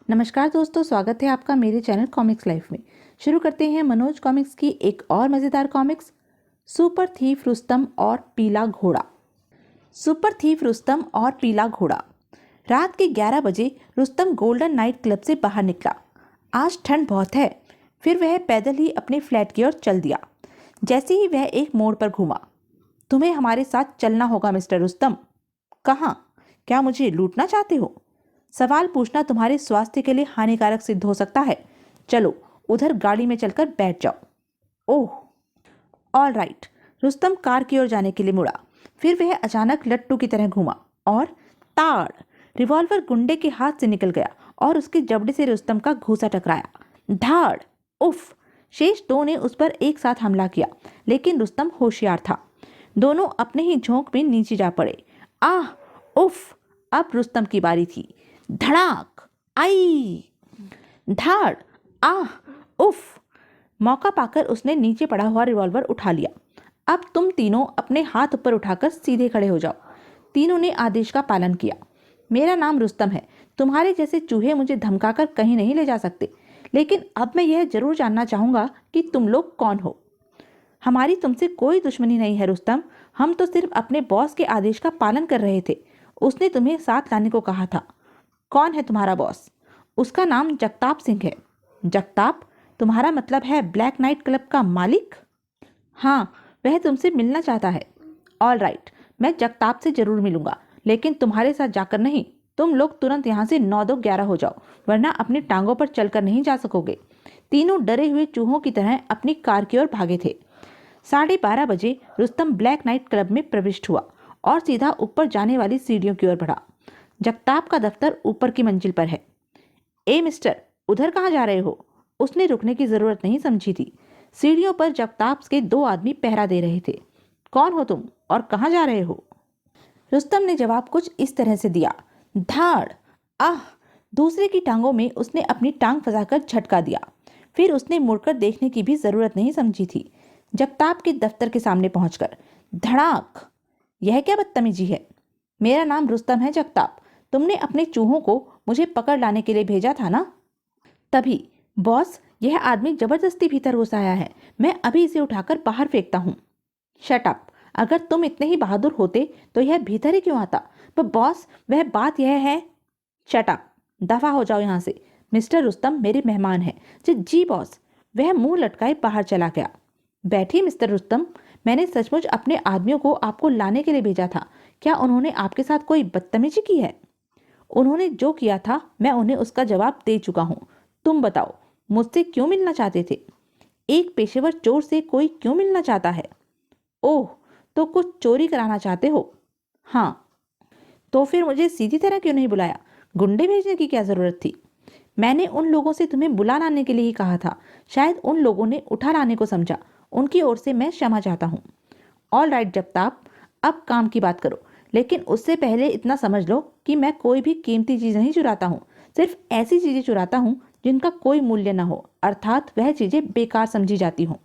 नमस्कार दोस्तों, स्वागत है आपका मेरे चैनल कॉमिक्स लाइफ में। शुरू करते हैं मनोज कॉमिक्स की एक और मज़ेदार कॉमिक्स, सुपर थीफ रुस्तम और पीला घोड़ा। सुपर थीफ रुस्तम और पीला घोड़ा। रात के 11 बजे रुस्तम गोल्डन नाइट क्लब से बाहर निकला। आज ठंड बहुत है। फिर वह पैदल ही अपने फ्लैट की ओर चल दिया। जैसे ही वह एक मोड़ पर घूमा, तुम्हें हमारे साथ चलना होगा मिस्टर रुस्तम। कहाँ? क्या मुझे लूटना चाहते हो? सवाल पूछना तुम्हारे स्वास्थ्य के लिए हानिकारक सिद्ध हो सकता है। चलो उधर गाड़ी में चलकर बैठ जाओ। ओह, ऑल राइट। रुस्तम कार की ओर जाने के लिए मुड़ा। फिर वह अचानक लट्टू की तरह घूमा और ताड़! रिवॉल्वर गुंडे के हाथ से निकल गया और उसके जबड़े से रुस्तम का घूंसा टकराया। धाड़! उफ! शेष दो ने उस पर एक साथ हमला किया, लेकिन रुस्तम होशियार था। दोनों अपने ही झोंक में नीचे जा पड़े। आह! उफ! अब रुस्तम की बारी थी। धड़ाक! आई! धाड़! आह! उफ! मौका पाकर उसने नीचे पड़ा हुआ रिवॉल्वर उठा लिया। अब तुम तीनों अपने हाथ ऊपर उठाकर सीधे खड़े हो जाओ। तीनों ने आदेश का पालन किया। मेरा नाम रुस्तम है। तुम्हारे जैसे चूहे मुझे धमकाकर कहीं नहीं ले जा सकते। लेकिन अब मैं यह जरूर जानना चाहूंगा कि तुम लोग कौन हो। हमारी तुमसे कोई दुश्मनी नहीं है रुस्तम। हम तो सिर्फ अपने बॉस के आदेश का पालन कर रहे थे। उसने तुम्हें साथ लाने को कहा था। कौन है तुम्हारा बॉस? उसका नाम जगताप सिंह है। जगताप? तुम्हारा मतलब है ब्लैक नाइट क्लब का मालिक? हाँ, वह तुमसे मिलना चाहता है। ऑल राइट, मैं जगताप से जरूर मिलूंगा, लेकिन तुम्हारे साथ जाकर नहीं। तुम लोग तुरंत यहाँ से 9-2-11 हो जाओ, वरना अपनी टांगों पर चलकर नहीं जा सकोगे। तीनों डरे हुए चूहों की तरह अपनी कार की ओर भागे थे। 12:30 बजे रुस्तम ब्लैक नाइट क्लब में प्रविष्ट हुआ और सीधा ऊपर जाने वाली सीढ़ियों की ओर बढ़ा। जगताप का दफ्तर ऊपर की मंजिल पर है। ए मिस्टर, उधर कहाँ जा रहे हो? उसने रुकने की जरूरत नहीं समझी थी। सीढ़ियों पर जगताप के 2 आदमी पहरा दे रहे थे। कौन हो तुम और कहाँ जा रहे हो? रुस्तम ने जवाब कुछ इस तरह से दिया। धाड़! आह! दूसरे की टांगों में उसने अपनी टांग फंसाकर झटका दिया। फिर उसने मुड़कर देखने की भी जरूरत नहीं समझी थी। जगताप के दफ्तर के सामने पहुंचकर धड़ाक! यह क्या बदतमीजी है? मेरा नाम रुस्तम है जगताप। तुमने अपने चूहों को मुझे पकड़ लाने के लिए भेजा था ना? तभी बॉस, यह आदमी जबरदस्ती भीतर घुस आया है। मैं अभी इसे उठाकर बाहर फेंकता हूँ। Shut up! अगर तुम इतने ही बहादुर होते तो यह भीतर ही क्यों आता? पर बॉस, वह बात यह है। Shut up! दफा हो जाओ यहाँ से। मिस्टर रुस्तम मेरे मेहमान हैं। जी जी बॉस। वह मुंह लटकाए बाहर चला गया। बैठिए मिस्टर रुस्तम। मैंने सचमुच अपने आदमियों को आपको लाने के लिए भेजा था। क्या उन्होंने आपके साथ कोई बदतमीजी की है? उन्होंने जो किया था मैं उन्हें उसका जवाब दे चुका हूँ। तुम बताओ, मुझसे क्यों मिलना चाहते थे? एक पेशेवर चोर से कोई क्यों मिलना चाहता है? ओह, तो कुछ चोरी कराना चाहते हो? हाँ। तो फिर मुझे सीधी तरह क्यों नहीं बुलाया? गुंडे भेजने की क्या जरूरत थी? मैंने उन लोगों से तुम्हें बुला लाने के लिए ही कहा था। शायद उन लोगों ने उठा लाने को समझा। उनकी ओर से मैं क्षमा चाहता हूँ। ऑल राइट जगताप, अब काम की बात करो। लेकिन उससे पहले इतना समझ लो कि मैं कोई भी कीमती चीज़ नहीं चुराता हूँ। सिर्फ ऐसी चीज़ें चुराता हूँ जिनका कोई मूल्य न हो, अर्थात वह चीज़ें बेकार समझी जाती हों।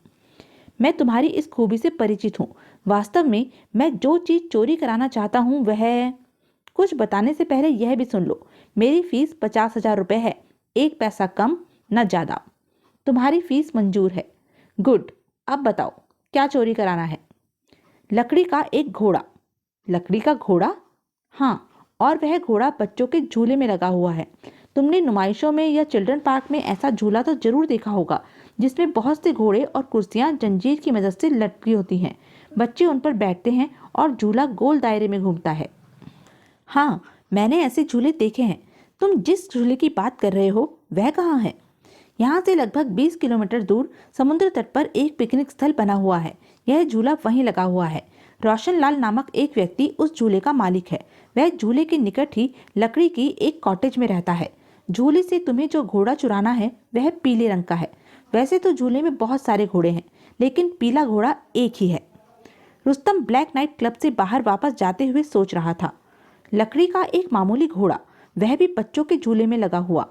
मैं तुम्हारी इस खूबी से परिचित हूँ। वास्तव में मैं जो चीज़ चोरी कराना चाहता हूँ वह... कुछ बताने से पहले यह भी सुन लो। मेरी फीस 50,000 रुपये है। 1 पैसा कम, न ज़्यादा। तुम्हारी फीस मंजूर है। गुड। अब बताओ, क्या चोरी कराना है? लकड़ी का एक घोड़ा। लकड़ी का घोड़ा? हाँ, और वह घोड़ा बच्चों के झूले में लगा हुआ है। तुमने नुमाइशों में या चिल्ड्रन पार्क में ऐसा झूला तो जरूर देखा होगा, जिसमें बहुत से घोड़े और कुर्सियां जंजीर की मदद से लटकी होती हैं। बच्चे उन पर बैठते हैं और झूला गोल दायरे में घूमता है। हाँ, मैंने ऐसे झूले देखे हैं। तुम जिस झूले की बात कर रहे हो वह कहाँ है? यहाँ से लगभग 20 किलोमीटर दूर समुद्र तट पर एक पिकनिक स्थल बना हुआ है। यह झूला वहीं लगा हुआ है। रोशनलाल नामक एक व्यक्ति उस झूले का मालिक है। वह झूले के निकट ही लकड़ी की एक कॉटेज में रहता है। झूले से तुम्हें जो घोड़ा चुराना है वह पीले रंग का है। वैसे तो झूले में बहुत सारे घोड़े हैं, लेकिन पीला घोड़ा एक ही है। रुस्तम ब्लैक नाइट क्लब से बाहर वापस जाते हुए सोच रहा था। लकड़ी का एक मामूली घोड़ा, वह भी बच्चों के झूले में लगा हुआ।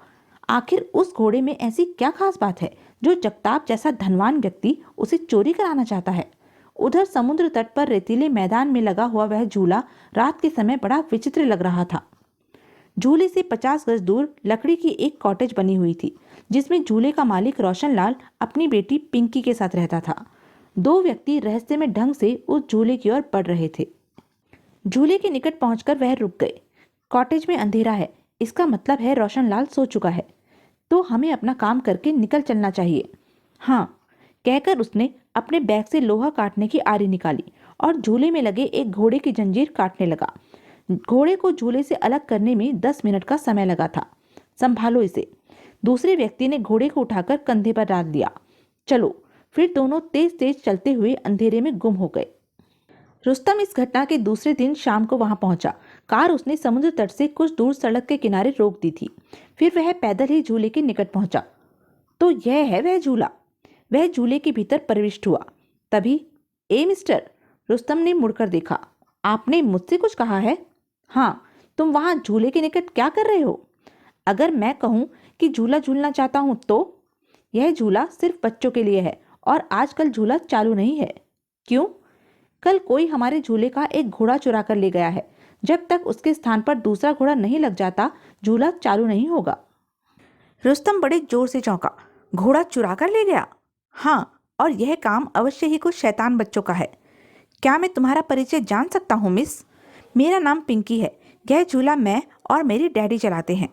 आखिर उस घोड़े में ऐसी क्या खास बात है जो जगताप जैसा धनवान व्यक्ति उसे चोरी कराना चाहता है? उधर समुद्र तट पर रेतीले मैदान में लगा हुआ वह झूला रात के समय बड़ा विचित्र लग रहा था। झूले से 50 गज दूर लकड़ी की एक कॉटेज बनी हुई थी, जिसमें झूले का मालिक रोशन लाल अपनी बेटी पिंकी के साथ रहता था। दो व्यक्ति रहस्यमय ढंग से उस झूले की ओर बढ़ रहे थे। झूले के निकट पहुंचकर वह रुक गए। कॉटेज में अंधेरा है, इसका मतलब है रोशन लाल सो चुका है, तो हमें अपना काम करके निकल चलना चाहिए। हाँ, कहकर उसने अपने बैग से लोहा काटने की आरी निकाली और झूले में लगे एक घोड़े की जंजीर काटने लगा। घोड़े को झूले से अलग करने में 10 मिनट का समय लगा था। संभालो इसे। दूसरे व्यक्ति ने घोड़े को उठाकर कंधे पर डाल दिया। चलो। फिर दोनों तेज तेज चलते हुए अंधेरे में गुम हो गए। रुस्तम इस घटना के दूसरे दिन शाम को वहां पहुंचा। कार उसने समुद्र तट से कुछ दूर सड़क के किनारे रोक दी थी। फिर वह पैदल ही झूले के निकट पहुंचा। तो यह है वह झूला। वह झूले के भीतर प्रविष्ट हुआ। तभी, ए मिस्टर, रुस्तम ने मुड़कर देखा। आपने मुझसे कुछ कहा है? हाँ, तुम वहां झूले के निकट क्या कर रहे हो? अगर मैं कहूं कि झूला झूलना चाहता हूं तो? यह झूला सिर्फ बच्चों के लिए है और आजकल झूला चालू नहीं है। क्यों? कल कोई हमारे झूले का एक घोड़ा चुरा कर ले गया है। जब तक उसके स्थान पर दूसरा घोड़ा नहीं लग जाता, झूला चालू नहीं होगा। रुस्तम बड़े जोर से चौंका। घोड़ा चुरा कर ले गया? हाँ, और यह काम अवश्य ही कुछ शैतान बच्चों का है। क्या मैं तुम्हारा परिचय जान सकता हूँ मिस? मेरा नाम पिंकी है। यह झूला मैं और मेरी डैडी चलाते हैं।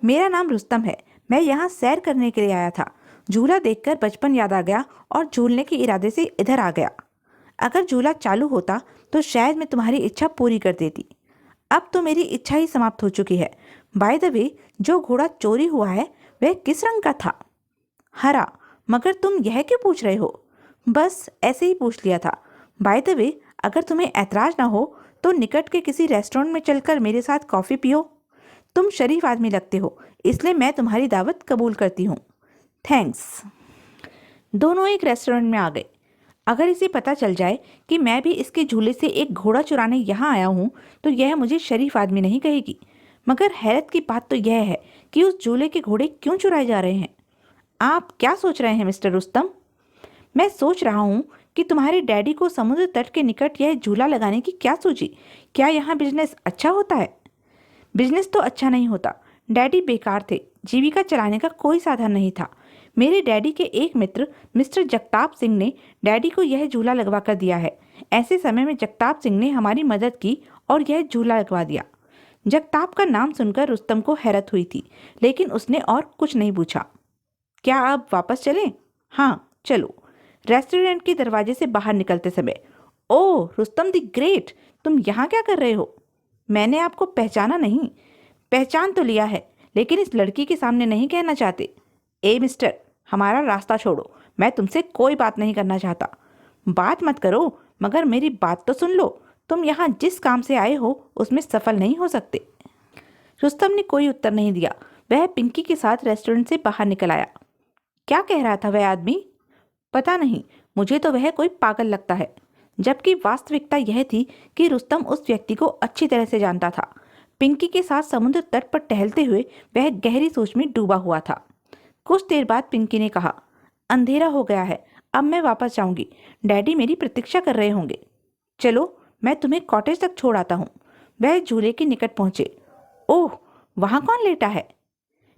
मेरा नाम रुस्तम है। मैं यहाँ सैर करने के लिए आया था। झूला देखकर बचपन याद आ गया और झूलने के इरादे से इधर आ गया। अगर झूला चालू होता तो शायद मैं तुम्हारी इच्छा पूरी कर देती। अब तो मेरी इच्छा ही समाप्त हो चुकी है। बाय द वे, जो घोड़ा चोरी हुआ है वह किस रंग का था? हरा। मगर तुम यह क्यों पूछ रहे हो? बस ऐसे ही पूछ लिया था। बाय द वे, अगर तुम्हें ऐतराज ना हो तो निकट के किसी रेस्टोरेंट में चलकर मेरे साथ कॉफ़ी पियो। तुम शरीफ आदमी लगते हो, इसलिए मैं तुम्हारी दावत कबूल करती हूँ। थैंक्स। दोनों एक रेस्टोरेंट में आ गए। अगर इसे पता चल जाए कि मैं भी इसके झूले से एक घोड़ा चुराने यहाँ आया हूँ तो यह मुझे शरीफ आदमी नहीं कहेगी। मगर हैरत की बात तो यह है कि उस झूले के घोड़े क्यों चुराए जा रहे हैं? आप क्या सोच रहे हैं मिस्टर रुस्तम? मैं सोच रहा हूँ कि तुम्हारे डैडी को समुद्र तट के निकट यह झूला लगाने की क्या सूझी? क्या यहाँ बिजनेस अच्छा होता है? बिजनेस तो अच्छा नहीं होता। डैडी बेकार थे, जीविका चलाने का कोई साधन नहीं था। मेरे डैडी के एक मित्र मिस्टर जगताप सिंह ने डैडी को यह झूला लगवा कर दिया है। ऐसे समय में जगताप सिंह ने हमारी मदद की और यह झूला लगवा दिया। जगताप का नाम सुनकर रुस्तम को हैरत हुई थी, लेकिन उसने और कुछ नहीं पूछा। क्या अब वापस चलें? हाँ, चलो। रेस्टोरेंट के दरवाजे से बाहर निकलते समय, ओह रुस्तम द ग्रेट, तुम यहाँ क्या कर रहे हो? मैंने आपको पहचाना नहीं। पहचान तो लिया है, लेकिन इस लड़की के सामने नहीं कहना चाहते। ए मिस्टर, हमारा रास्ता छोड़ो। मैं तुमसे कोई बात नहीं करना चाहता। बात मत करो, मगर मेरी बात तो सुन लो। तुम यहाँ जिस काम से आए हो उसमें सफल नहीं हो सकते। रुस्तम ने कोई उत्तर नहीं दिया। वह पिंकी के साथ रेस्टोरेंट से बाहर निकल आया। क्या कह रहा था वह आदमी? पता नहीं, मुझे तो वह कोई पागल लगता है। जबकि वास्तविकता यह थी कि रुस्तम उस व्यक्ति को अच्छी तरह से जानता था। पिंकी के साथ समुद्र तट पर टहलते हुए वह गहरी सोच में डूबा हुआ था। कुछ देर बाद पिंकी ने कहा, अंधेरा हो गया है, अब मैं वापस जाऊंगी। डैडी मेरी प्रतीक्षा कर रहे होंगे। चलो, मैं तुम्हें कॉटेज तक छोड़ आता हूँ। वह झूले के निकट पहुंचे। ओह, वहाँ कौन लेटा है?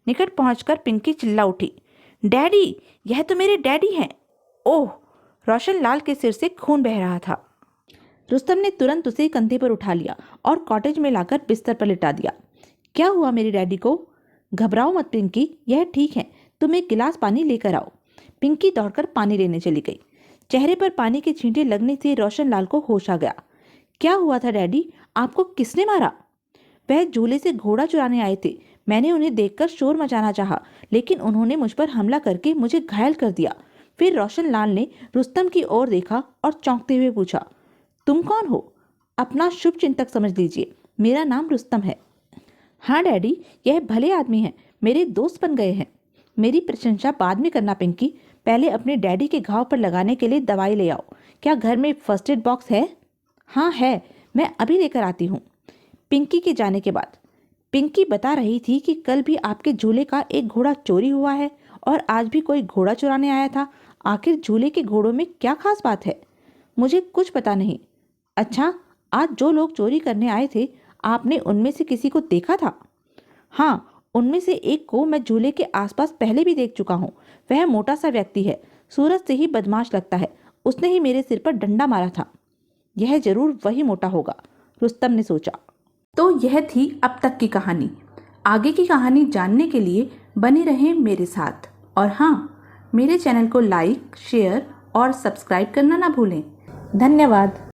निकट पहुंचकर पिंकी चिल्ला उठी, डैडी, यह तो मेरे डैडी हैं। ओह! रोशन लाल के सिर से खून बह रहा था। रुस्तम ने तुरंत उसे कंधे पर उठा लिया और कॉटेज में लाकर बिस्तर पर लिटा दिया। क्या हुआ मेरी डैडी को? घबराओ मत पिंकी, यह ठीक है। तुम एक गिलास पानी लेकर आओ। पिंकी दौड़कर पानी लेने चली गई। चेहरे पर पानी के छींटे लगने से रोशन लाल को होश आ गया। क्या हुआ था डैडी? आपको किसने मारा? वह झूले से घोड़ा चुराने आए थे। मैंने उन्हें देखकर शोर मचाना चाहा, लेकिन उन्होंने मुझ पर हमला करके मुझे घायल कर दिया। फिर रोशन लाल ने रुस्तम की ओर देखा और चौंकते हुए पूछा, तुम कौन हो? अपना शुभ चिंतक समझ लीजिए, मेरा नाम रुस्तम है। हाँ डैडी, यह भले आदमी हैं, मेरे दोस्त बन गए हैं। मेरी प्रशंसा बाद में करना पिंकी, पहले अपने डैडी के घाव पर लगाने के लिए दवाई ले आओ। क्या घर में फर्स्ट एड बॉक्स है? हाँ है, मैं अभी लेकर आती हूँ। पिंकी के जाने के बाद पिंकी बता रही थी कि कल भी आपके झूले का एक घोड़ा चोरी हुआ है और आज भी कोई घोड़ा चुराने आया था। आखिर झूले के घोड़ों में क्या खास बात है? मुझे कुछ पता नहीं। अच्छा, आज जो लोग चोरी करने आए थे, आपने उनमें से किसी को देखा था? हाँ, उनमें से एक को मैं झूले के आसपास पहले भी देख चुका हूँ। वह मोटा सा व्यक्ति है, सूरज से ही बदमाश लगता है। उसने ही मेरे सिर पर डंडा मारा था। यह जरूर वही मोटा होगा, रुस्तम ने सोचा। तो यह थी अब तक की कहानी। आगे की कहानी जानने के लिए बने रहें मेरे साथ। और हाँ, मेरे चैनल को लाइक, शेयर और सब्सक्राइब करना ना भूलें। धन्यवाद।